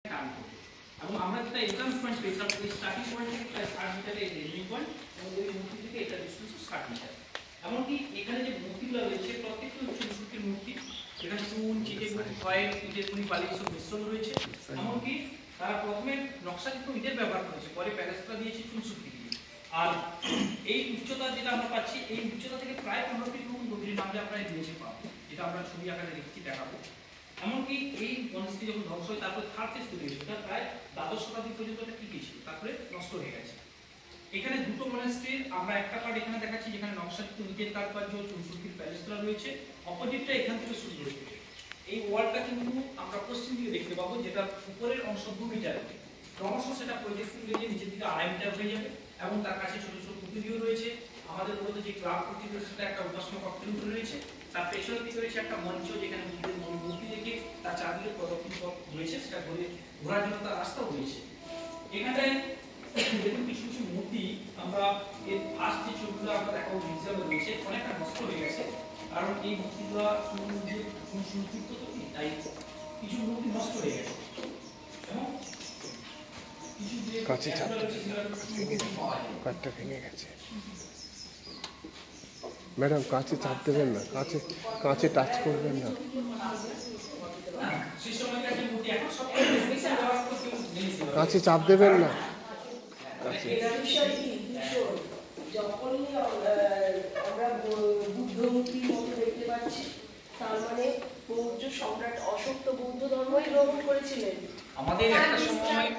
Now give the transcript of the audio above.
টান করবে এবং আমরা যেটা এন্ট্রান্স পয়েন্ট পেয়েছিলাম এই স্টার্টিং পয়েন্ট থেকে প্রায় 60 মিটারের এন্ডিং পয়েন্ট এবং ওই মূর্তি থেকে এটা ডিসটেন্স 60 মিটার। এমনকি এখানে যে মূর্তিগুলো রয়েছে প্রত্যেকটি চুনসুটির মূর্তি, এখানে চুন, চিটেগুড়ি, খয়ের, ইটেগুড়ি, বালি সব মিশ্রণ রয়েছে। এমনকি তারা প্রথমে নকশা কিন্তু ইটের ব্যবহার করেছে, পরে প্যালেস্ট্রা দিয়েছে চুনসুটি দিয়ে। আর এই উচ্চতা যেটা আমরা পাচ্ছি, এই উচ্চতা থেকে প্রায় 15 ফিট গভীর নামলে আমরা এই নিচে পাবো, যেটা আমরা ছবি আকারে দেখছি দেখাবো। এমনকি এই মনস্ট্রি যখন ধ্বংস হয় তারপরে থার্ড ফেজ তৈরি হয়েছে, প্রায় দ্বাদশ শতাব্দী পর্যন্ত এটা টিকে ছিল, তারপরে নষ্ট হয়ে গেছে। এখানে দুটো মনস্ট্রির আমরা একটা পার্ট এখানে দেখাচ্ছি যেখানে নকশাকৃত ইটের কারুকার্য চুনসুটির প্যালেস্ট্রা রয়েছে, অপোজিটটা এখান থেকে শুরু হয়েছে। এই ওয়ালটা কিন্তু আমরা পশ্চিম দিকে দেখতে পাবো, যেটা উপরের অংশ 2 মিটার, ক্রমশ সেটা প্রজেকশন হয়ে নিচের দিকে 2.5 মিটার হয়ে যাবে এবং তার কাছে ছোট ছোট পুঁতিও রয়েছে। আমাদের মূলত যে ক্লাব পুঁতি রয়েছে সেটা একটা উপাসনা কক্ষের উপরে রয়েছে, তার পেছনের দিকে রয়েছে একটা মঞ্চ যেখানে বুদ্ধের মূর্তি রেখে তার চারদিকে প্রদক্ষিণ পথ রয়েছে, সেটা ঘোরার জন্য তার রাস্তাও রয়েছে। এখানটায় দেখুন কিছু কিছু মূর্তি আমরা এর ফার্স্ট যে ছবিগুলো আমরা দেখাবো মিউজিয়ামে রয়েছে, অনেকটা নষ্ট হয়ে গেছে, কারণ এই মূর্তিগুলো সুসজ্জিত তো তাই কিছু মূর্তি নষ্ট হয়ে গেছে এবং কিছু যে কাঁচে কাঠটা ভেঙে গেছে। ম্যাডাম কাঁচে চাপ দেবেন না, কাঁচে টাচ করবেন না। কাঁচে চাপ দেবেন না। যখনই আমরা বুদ্ধমূর্তির মতো দেখতে পাচ্ছি, তার মানে মৌর্য সম্রাট অশোক তো বৌদ্ধ ধর্মই গ্রহণ করেছিলেন। আমাদের একটা সময়